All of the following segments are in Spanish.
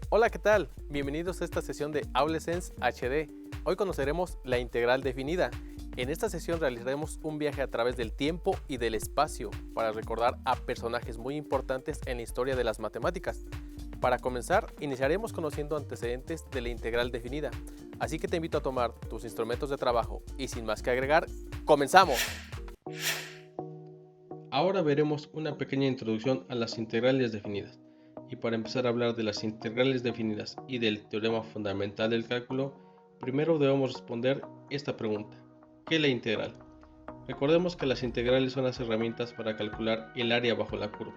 Hola, ¿qué tal? Bienvenidos a esta sesión de AuleSense HD. Hoy conoceremos la integral definida. En esta sesión realizaremos un viaje a través del tiempo y del espacio para recordar a personajes muy importantes en la historia de las matemáticas. Para comenzar, iniciaremos conociendo antecedentes de la integral definida. Así que te invito a tomar tus instrumentos de trabajo y sin más que agregar, ¡comenzamos! Ahora veremos una pequeña introducción a las integrales definidas. Y para empezar a hablar de las integrales definidas y del teorema fundamental del cálculo, primero debemos responder esta pregunta: ¿qué es la integral? Recordemos que las integrales son las herramientas para calcular el área bajo la curva.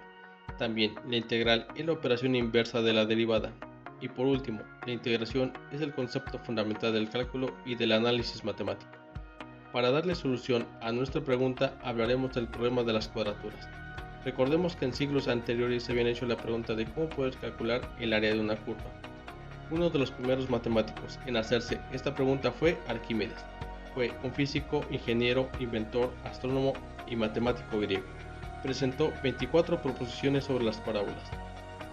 También la integral es la operación inversa de la derivada. Y por último, la integración es el concepto fundamental del cálculo y del análisis matemático. Para darle solución a nuestra pregunta, hablaremos del problema de las cuadraturas. Recordemos que en siglos anteriores se habían hecho la pregunta de cómo poder calcular el área de una curva. Uno de los primeros matemáticos en hacerse esta pregunta fue Arquímedes. Fue un físico, ingeniero, inventor, astrónomo y matemático griego. Presentó 24 proposiciones sobre las parábolas.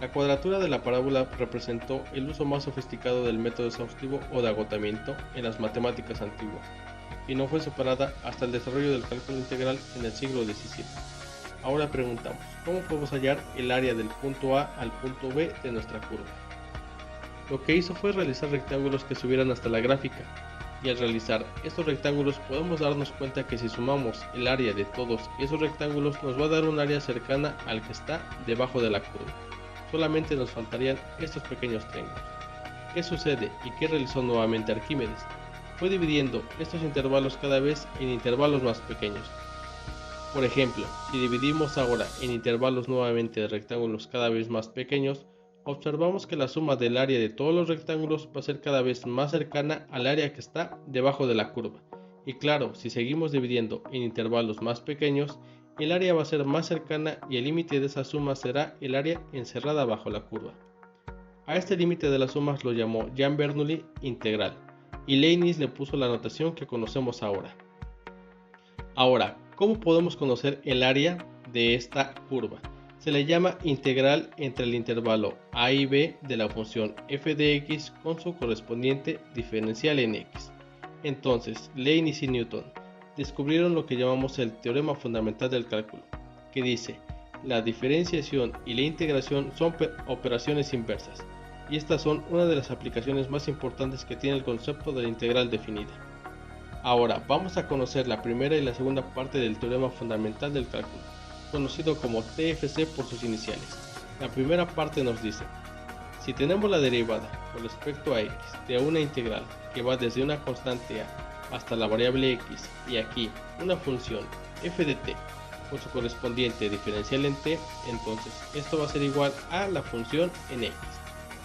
La cuadratura de la parábola representó el uso más sofisticado del método exhaustivo o de agotamiento en las matemáticas antiguas, y no fue superada hasta el desarrollo del cálculo integral en el siglo XVII. Ahora preguntamos, ¿cómo podemos hallar el área del punto A al punto B de nuestra curva? Lo que hizo fue realizar rectángulos que subieran hasta la gráfica, y al realizar estos rectángulos podemos darnos cuenta que si sumamos el área de todos esos rectángulos nos va a dar un área cercana al que está debajo de la curva. Solamente nos faltarían estos pequeños triángulos. ¿Qué sucede y qué realizó nuevamente Arquímedes? Fue dividiendo estos intervalos cada vez en intervalos más pequeños. Por ejemplo, si dividimos ahora en intervalos nuevamente de rectángulos cada vez más pequeños, observamos que la suma del área de todos los rectángulos va a ser cada vez más cercana al área que está debajo de la curva. Y claro, si seguimos dividiendo en intervalos más pequeños, el área va a ser más cercana y el límite de esa suma será el área encerrada bajo la curva. A este límite de las sumas lo llamó Jean Bernoulli integral, y Leibniz le puso la notación que conocemos ahora. Ahora, ¿cómo podemos conocer el área de esta curva? Se le llama integral entre el intervalo a y b de la función f de x con su correspondiente diferencial en x. Entonces, Leibniz y Newton descubrieron lo que llamamos el teorema fundamental del cálculo, que dice: la diferenciación y la integración son operaciones inversas, y estas son una de las aplicaciones más importantes que tiene el concepto de la integral definida. Ahora vamos a conocer la primera y la segunda parte del teorema fundamental del cálculo, conocido como TFC por sus iniciales. La primera parte nos dice: si tenemos la derivada con respecto a x de una integral que va desde una constante a hasta la variable x, y aquí una función f de t con su correspondiente diferencial en t, entonces esto va a ser igual a la función en x.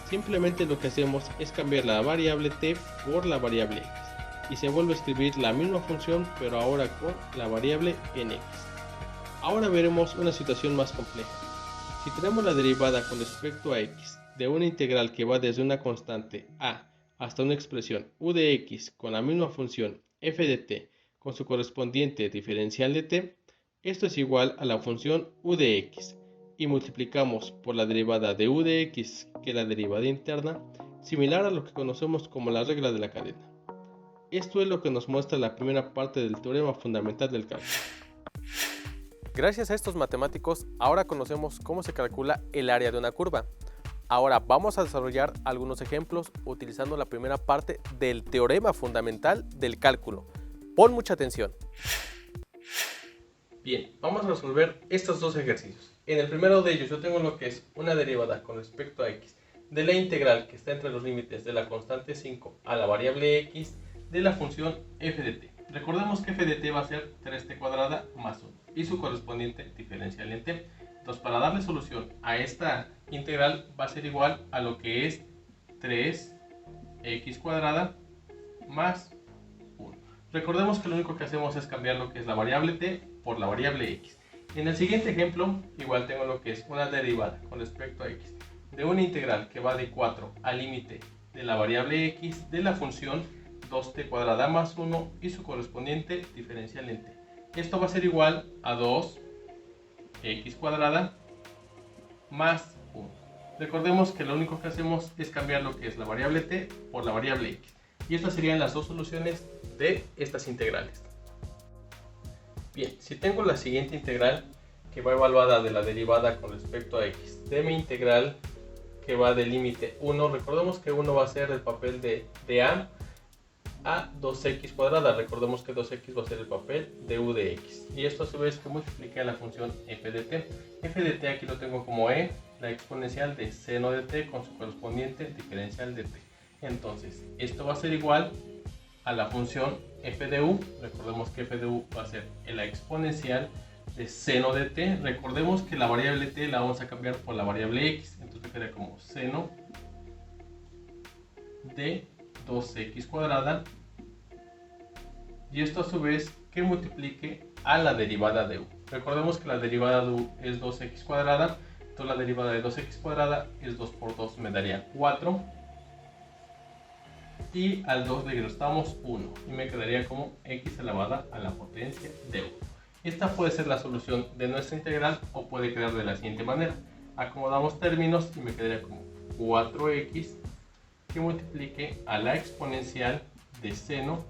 Simplemente lo que hacemos es cambiar la variable t por la variable x, y se vuelve a escribir la misma función pero ahora con la variable en x. Ahora veremos una situación más compleja. Si tenemos la derivada con respecto a x de una integral que va desde una constante a hasta una expresión u de x con la misma función f de t con su correspondiente diferencial de t, esto es igual a la función u de x, y multiplicamos por la derivada de u de x, que es la derivada interna, similar a lo que conocemos como la regla de la cadena. Esto es lo que nos muestra la primera parte del teorema fundamental del cálculo. Gracias a estos matemáticos, ahora conocemos cómo se calcula el área de una curva. Ahora vamos a desarrollar algunos ejemplos utilizando la primera parte del teorema fundamental del cálculo. Pon mucha atención. Bien, vamos a resolver estos dos ejercicios. En el primero de ellos yo tengo lo que es una derivada con respecto a x de la integral que está entre los límites de la constante 5 a la variable x de la función f de t. Recordemos que f de t va a ser 3t cuadrada más 1 y su correspondiente diferencial en t. Entonces, para darle solución a esta integral va a ser igual a lo que es 3x cuadrada más 1. Recordemos que lo único que hacemos es cambiar lo que es la variable t por la variable x. En el siguiente ejemplo, igual tengo lo que es una derivada con respecto a x de una integral que va de 4 al límite de la variable x de la función 2t cuadrada más 1 y su correspondiente diferencial en t. Esto va a ser igual a 2x cuadrada más 1. Recordemos que lo único que hacemos es cambiar lo que es la variable t por la variable x. Y estas serían las dos soluciones de estas integrales. Bien, si tengo la siguiente integral que va evaluada de la derivada con respecto a x, de mi integral que va del límite 1, recordemos que 1 va a ser el papel de a 2x cuadrada, recordemos que 2x va a ser el papel de u de x, y esto a su vez que multiplica la función f de t. F de t aquí lo tengo como la exponencial de seno de t con su correspondiente diferencial de t. Entonces, esto va a ser igual a la función f de u, recordemos que f de u va a ser la exponencial de seno de t. Recordemos que la variable t la vamos a cambiar por la variable x, entonces me queda como seno de 2x cuadrada, y esto a su vez que multiplique a la derivada de u. Recordemos que la derivada de u es 2x cuadrada, entonces la derivada de 2x cuadrada es 2 por 2, me daría 4, y al 2 le restamos 1 y me quedaría como x elevada a la potencia de u. Esta puede ser la solución de nuestra integral o puede quedar de la siguiente manera. Acomodamos términos y me quedaría como 4x que multiplique a la exponencial de seno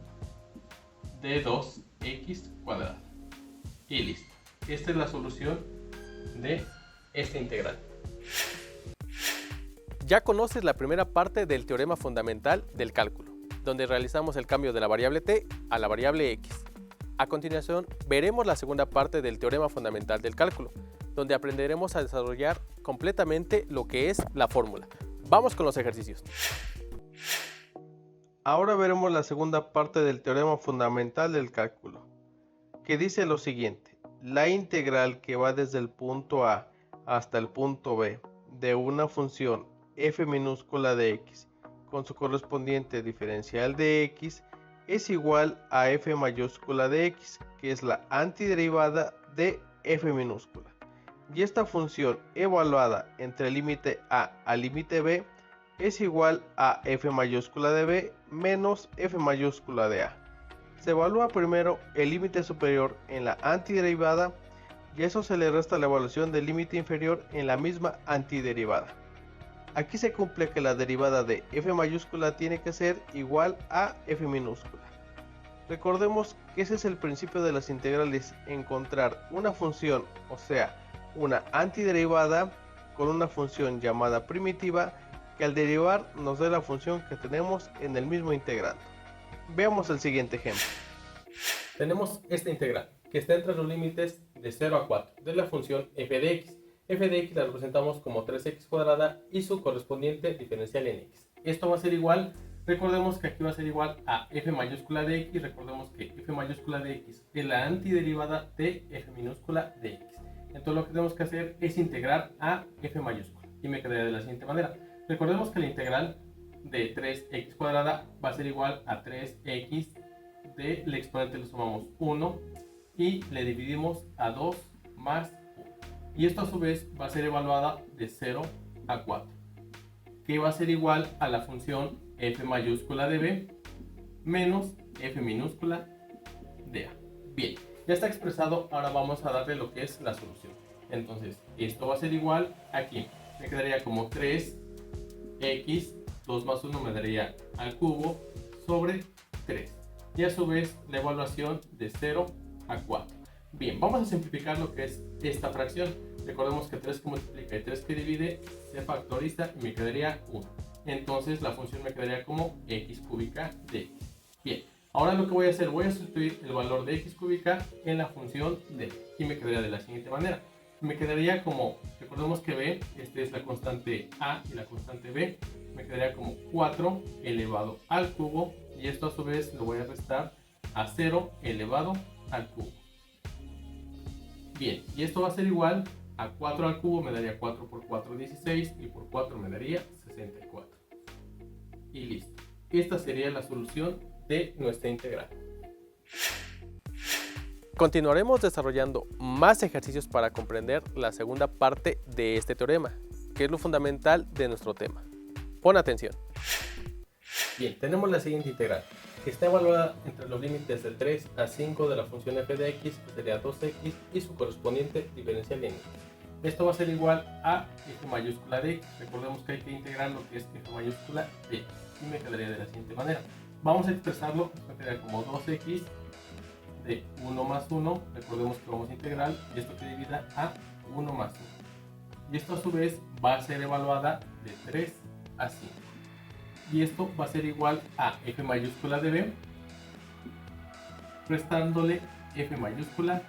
de 2x cuadrada. Y listo. Esta es la solución de esta integral. Ya conoces la primera parte del teorema fundamental del cálculo, donde realizamos el cambio de la variable t a la variable x. A continuación, veremos la segunda parte del teorema fundamental del cálculo, donde aprenderemos a desarrollar completamente lo que es la fórmula. Vamos con los ejercicios. Ahora veremos la segunda parte del teorema fundamental del cálculo, que dice lo siguiente: la integral que va desde el punto A hasta el punto B de una función f minúscula de x con su correspondiente diferencial de x es igual a f mayúscula de x, que es la antiderivada de f minúscula. Y esta función evaluada entre el límite a al límite b es igual a f mayúscula de b menos f mayúscula de a. Se evalúa primero el límite superior en la antiderivada y eso se le resta la evaluación del límite inferior en la misma antiderivada. Aquí se cumple que la derivada de f mayúscula tiene que ser igual a f minúscula. Recordemos que ese es el principio de las integrales: encontrar una función, o sea, una antiderivada con una función llamada primitiva, que al derivar nos dé la función que tenemos en el mismo integrando. Veamos el siguiente ejemplo. Tenemos esta integral que está entre los límites de 0 a 4 de la función f de x. F de x la representamos como 3x cuadrada y su correspondiente diferencial en x. Esto va a ser igual, recordemos que aquí va a ser igual a f mayúscula de x. Recordemos que f mayúscula de x es la antiderivada de f minúscula de x. Entonces lo que tenemos que hacer es integrar a f mayúscula y me quedaría de la siguiente manera. Recordemos que la integral de 3x cuadrada va a ser igual a 3x, de el exponente le sumamos 1 y le dividimos a 2 más 1. Y esto a su vez va a ser evaluada de 0 a 4, que va a ser igual a la función f mayúscula de b menos f minúscula de a. Bien, ya está expresado, ahora vamos a darle lo que es la solución. Entonces, esto va a ser igual aquí. Me quedaría como 3x, 2 más 1 me daría al cubo sobre 3. Y a su vez la evaluación de 0 a 4. Bien, vamos a simplificar lo que es esta fracción. Recordemos que 3 que multiplica y 3 que divide se factoriza y me quedaría 1. Entonces la función me quedaría como x cúbica de x. Bien, ahora lo que voy a hacer, voy a sustituir el valor de x cúbica en la función de x. Y me quedaría de la siguiente manera. Me quedaría como, recordemos que b, esta es la constante a y la constante b, me quedaría como 4 elevado al cubo, y esto a su vez lo voy a restar a 0 elevado al cubo. Bien, y esto va a ser igual a 4 al cubo, me daría 4 por 4, 16, y por 4 me daría 64. Y listo. Esta sería la solución de nuestra integral. Continuaremos desarrollando más ejercicios para comprender la segunda parte de este teorema, que es lo fundamental de nuestro tema. Pon atención. Bien, tenemos la siguiente integral, que está evaluada entre los límites de 3 a 5 de la función f de x, que sería 2x, y su correspondiente diferencial en x. Esto va a ser igual a f mayúscula de x. Recordemos que hay que integrar lo que es f mayúscula de x. Y me quedaría de la siguiente manera. Vamos a expresarlo, me quedaría como 2x de 1 más 1. Recordemos que vamos a integrar y esto que divida a 1 más 1. Y esto a su vez va a ser evaluada de 3 a 5. Y esto va a ser igual a f mayúscula de b restándole f mayúscula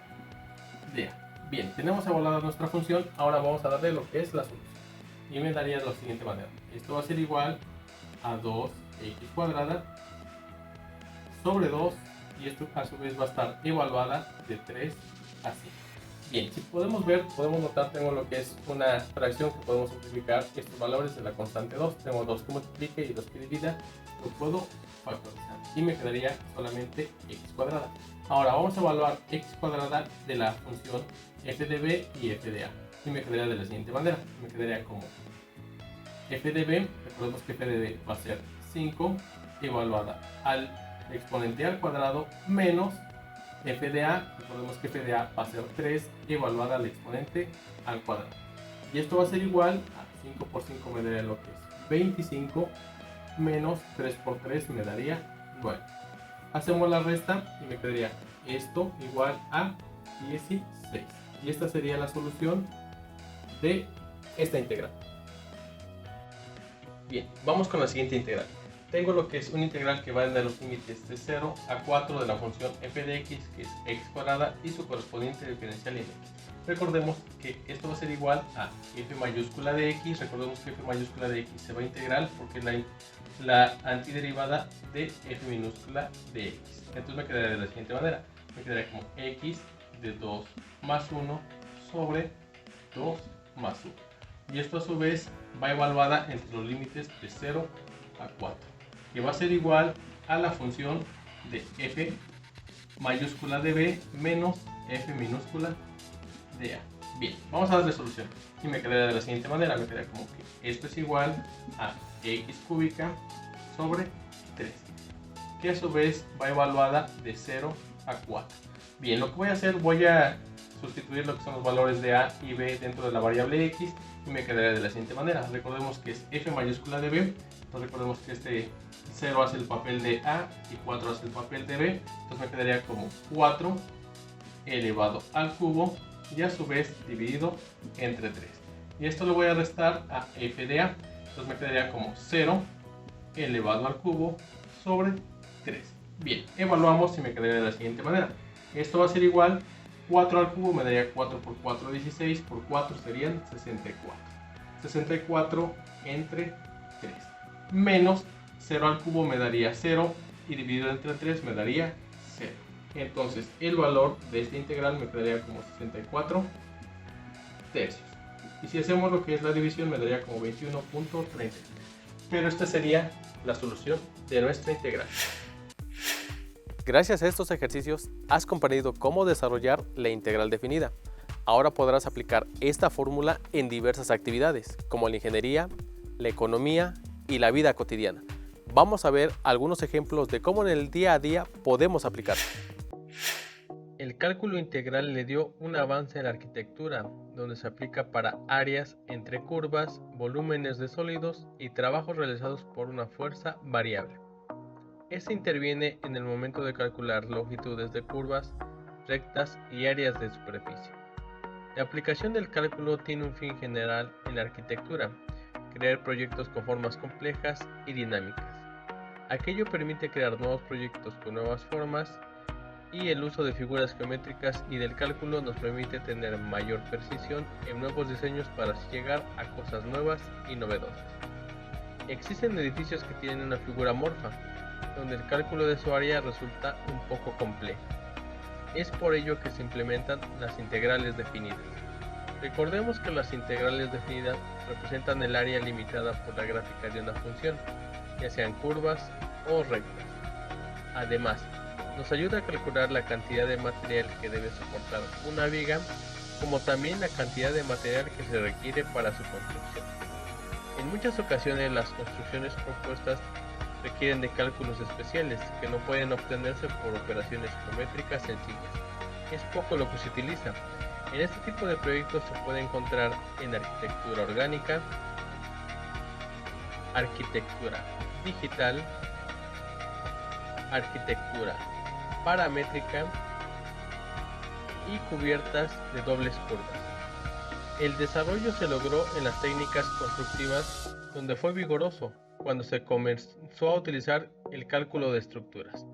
de a. Bien, tenemos evaluada nuestra función, ahora vamos a darle lo que es la solución. Y me daría de la siguiente manera. Esto va a ser igual a 2x cuadrada sobre 2, y esto a su vez va a estar evaluada de 3 a 5. Bien, si podemos ver, podemos notar, tengo lo que es una fracción que podemos simplificar estos valores de la constante 2. Tengo 2 que multiplique y 2 que divida, lo puedo factorizar y me quedaría solamente x cuadrada. Ahora vamos a evaluar x cuadrada de la función f de b y f de a. Y me quedaría de la siguiente manera. Me quedaría como f de b, recordemos que f de b va a ser 5 evaluada al exponente al cuadrado menos f de a, recordemos que f de a va a ser 3 evaluada al exponente al cuadrado. Y esto va a ser igual a 5 por 5 me daría lo que es 25 menos 3 por 3 me daría 9. Hacemos la resta y me quedaría esto igual a 16. Y esta sería la solución de esta integral. Bien, vamos con la siguiente integral. Tengo lo que es una integral que va de los límites de 0 a 4 de la función f de x, que es x cuadrada, y su correspondiente diferencial en x. Recordemos que esto va a ser igual a f mayúscula de x. Recordemos que f mayúscula de x se va a integrar porque es la antiderivada de f minúscula de x. Entonces me quedaría de la siguiente manera. Me quedaría como x de 2 más 1 sobre 2 más 1. Y esto a su vez va evaluada entre los límites de 0 a 4. Que va a ser igual a la función de f mayúscula de b menos f minúscula de a. Bien, vamos a darle solución. Y me quedaría de la siguiente manera. Me quedaría como que esto es igual a x cúbica sobre 3. Que a su vez va evaluada de 0 a 4. Bien, lo que voy a hacer, voy a sustituir lo que son los valores de a y b dentro de la variable x. Y me quedaría de la siguiente manera. Recordemos que es f mayúscula de b. Entonces recordemos que este 0 hace el papel de a y 4 hace el papel de b. Entonces me quedaría como 4 elevado al cubo y a su vez dividido entre 3. Y esto lo voy a restar a f de a. Entonces me quedaría como 0 elevado al cubo sobre 3. Bien, evaluamos y me quedaría de la siguiente manera. Esto va a ser igual, 4 al cubo me daría 4 por 4, 16, por 4 serían 64. 64 entre 3. Menos 0 al cubo me daría 0 y dividido entre 3 me daría 0. Entonces el valor de esta integral me quedaría como 64 tercios. Y si hacemos lo que es la división me daría como 21.30. Pero esta sería la solución de nuestra integral. Gracias a estos ejercicios has comprendido cómo desarrollar la integral definida. Ahora podrás aplicar esta fórmula en diversas actividades, como la ingeniería, la economía y la vida cotidiana. Vamos a ver algunos ejemplos de cómo en el día a día podemos aplicarla. El cálculo integral le dio un avance a la arquitectura, donde se aplica para áreas entre curvas, volúmenes de sólidos y trabajos realizados por una fuerza variable. Este interviene en el momento de calcular longitudes de curvas, rectas y áreas de superficie. La aplicación del cálculo tiene un fin general en la arquitectura: crear proyectos con formas complejas y dinámicas. Aquello permite crear nuevos proyectos con nuevas formas, y el uso de figuras geométricas y del cálculo nos permite tener mayor precisión en nuevos diseños para así llegar a cosas nuevas y novedosas. Existen edificios que tienen una figura amorfa, donde el cálculo de su área resulta un poco complejo. Es por ello que se implementan las integrales definidas. Recordemos que las integrales definidas representan el área limitada por la gráfica de una función, ya sean curvas o rectas. Además, nos ayuda a calcular la cantidad de material que debe soportar una viga, como también la cantidad de material que se requiere para su construcción. En muchas ocasiones las construcciones propuestas requieren de cálculos especiales que no pueden obtenerse por operaciones geométricas sencillas. Es poco lo que se utiliza. En este tipo de proyectos se puede encontrar en arquitectura orgánica, arquitectura digital, arquitectura paramétrica y cubiertas de dobles curvas. El desarrollo se logró en las técnicas constructivas, donde fue vigoroso cuando se comenzó a utilizar el cálculo de estructuras,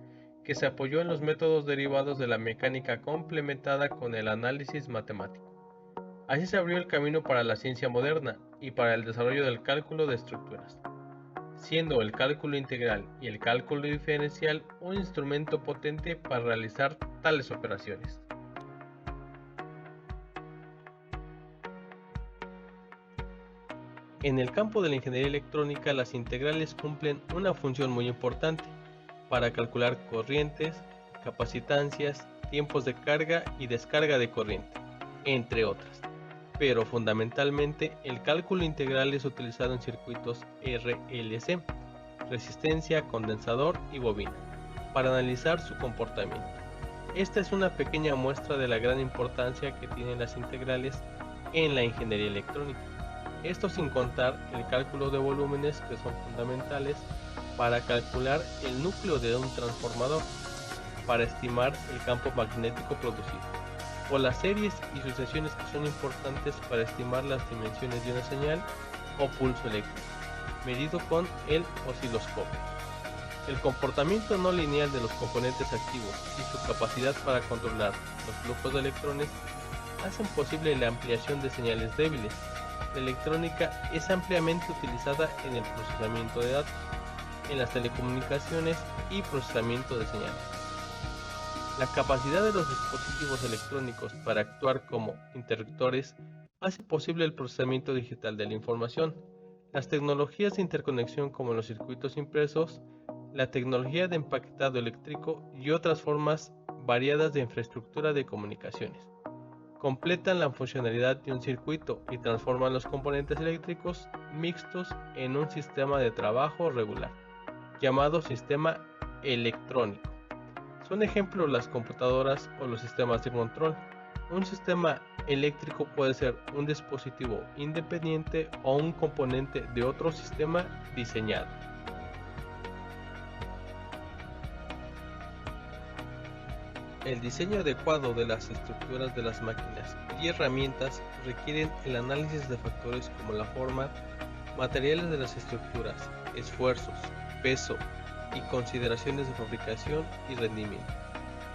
que se apoyó en los métodos derivados de la mecánica complementada con el análisis matemático. Así se abrió el camino para la ciencia moderna y para el desarrollo del cálculo de estructuras, siendo el cálculo integral y el cálculo diferencial un instrumento potente para realizar tales operaciones. En el campo de la ingeniería electrónica, las integrales cumplen una función muy importante para calcular corrientes, capacitancias, tiempos de carga y descarga de corriente, entre otras. Pero fundamentalmente el cálculo integral es utilizado en circuitos RLC, resistencia, condensador y bobina, para analizar su comportamiento. Esta es una pequeña muestra de la gran importancia que tienen las integrales en la ingeniería electrónica. Esto sin contar el cálculo de volúmenes, que son fundamentales para calcular el núcleo de un transformador, para estimar el campo magnético producido, o las series y sucesiones que son importantes para estimar las dimensiones de una señal o pulso eléctrico, medido con el osciloscopio. El comportamiento no lineal de los componentes activos y su capacidad para controlar los flujos de electrones hacen posible la ampliación de señales débiles. La electrónica es ampliamente utilizada en el procesamiento de datos, en las telecomunicaciones y procesamiento de señales. La capacidad de los dispositivos electrónicos para actuar como interruptores hace posible el procesamiento digital de la información. Las tecnologías de interconexión como los circuitos impresos, la tecnología de empaquetado eléctrico y otras formas variadas de infraestructura de comunicaciones completan la funcionalidad de un circuito y transforman los componentes eléctricos mixtos en un sistema de trabajo regular, llamado sistema electrónico. Son ejemplos las computadoras o los sistemas de control. Un sistema eléctrico puede ser un dispositivo independiente o un componente de otro sistema diseñado. El diseño adecuado de las estructuras de las máquinas y herramientas requieren el análisis de factores como la forma, materiales de las estructuras, esfuerzos, peso y consideraciones de fabricación y rendimiento.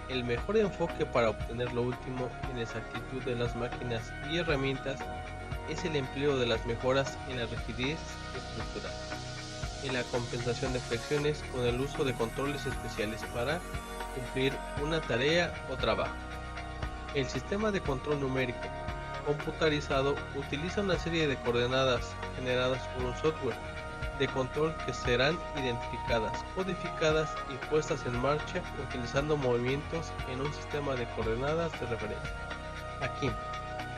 El mejor enfoque para obtener lo último en exactitud de las máquinas y herramientas es el empleo de las mejoras en la rigidez estructural, en la compensación de fricciones con el uso de controles especiales para cumplir una tarea o trabajo. El sistema de control numérico computarizado utiliza una serie de coordenadas generadas por un software de control que serán identificadas, codificadas y puestas en marcha utilizando movimientos en un sistema de coordenadas de referencia. Aquí,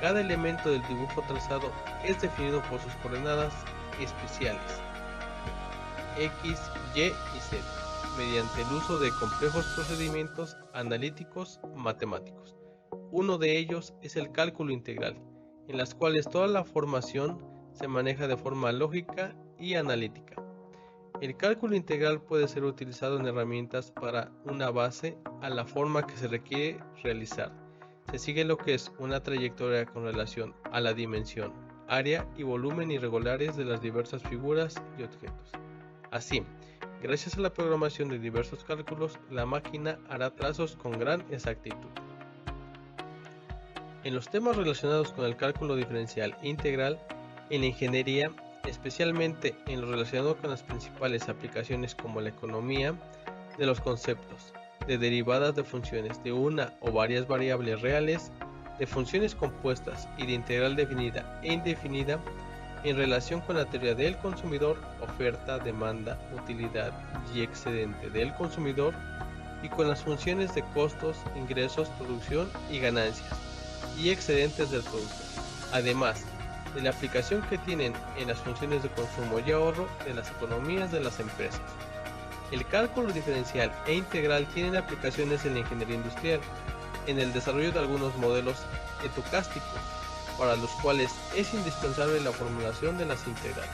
cada elemento del dibujo trazado es definido por sus coordenadas especiales X, Y y Z, mediante el uso de complejos procedimientos analíticos matemáticos. Uno de ellos es el cálculo integral, en las cuales toda la información se maneja de forma lógica y analítica. El cálculo integral puede ser utilizado en herramientas para una base a la forma que se requiere realizar. Se sigue lo que es una trayectoria con relación a la dimensión, área y volumen irregulares de las diversas figuras y objetos. Así, gracias a la programación de diversos cálculos, la máquina hará trazos con gran exactitud. En los temas relacionados con el cálculo diferencial e integral, en la ingeniería, especialmente en lo relacionado con las principales aplicaciones como la economía de los conceptos, de derivadas de funciones de una o varias variables reales, de funciones compuestas y de integral definida e indefinida, en relación con la teoría del consumidor, oferta, demanda, utilidad y excedente del consumidor, y con las funciones de costos, ingresos, producción y ganancias, y excedentes del producto, además de la aplicación que tienen en las funciones de consumo y ahorro de las economías de las empresas. El cálculo diferencial e integral tienen aplicaciones en la ingeniería industrial, en el desarrollo de algunos modelos estocásticos, para los cuales es indispensable la formulación de las integrales.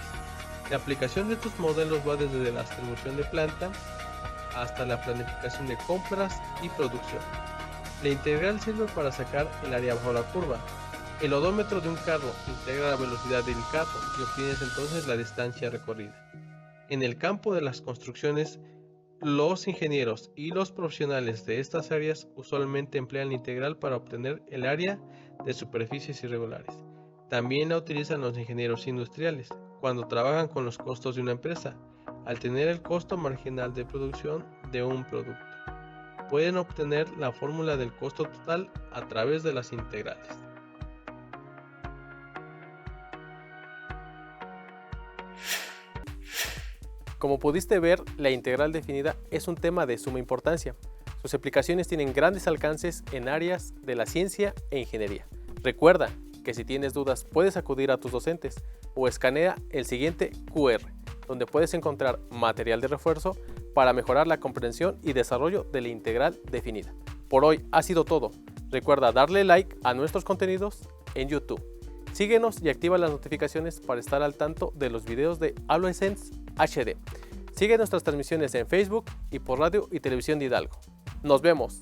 La aplicación de estos modelos va desde la distribución de planta hasta la planificación de compras y producción. La integral sirve para sacar el área bajo la curva. El odómetro de un carro integra la velocidad del carro y obtienes entonces la distancia recorrida. En el campo de las construcciones, los ingenieros y los profesionales de estas áreas usualmente emplean la integral para obtener el área de superficies irregulares. También la utilizan los ingenieros industriales cuando trabajan con los costos de una empresa, al tener el costo marginal de producción de un producto. Pueden obtener la fórmula del costo total a través de las integrales. Como pudiste ver, la integral definida es un tema de suma importancia. Sus aplicaciones tienen grandes alcances en áreas de la ciencia e ingeniería. Recuerda que si tienes dudas puedes acudir a tus docentes o escanea el siguiente QR, donde puedes encontrar material de refuerzo para mejorar la comprensión y desarrollo de la integral definida. Por hoy ha sido todo. Recuerda darle like a nuestros contenidos en YouTube. Síguenos y activa las notificaciones para estar al tanto de los videos de AloeSense HD. Sigue nuestras transmisiones en Facebook y por radio y televisión de Hidalgo. Nos vemos.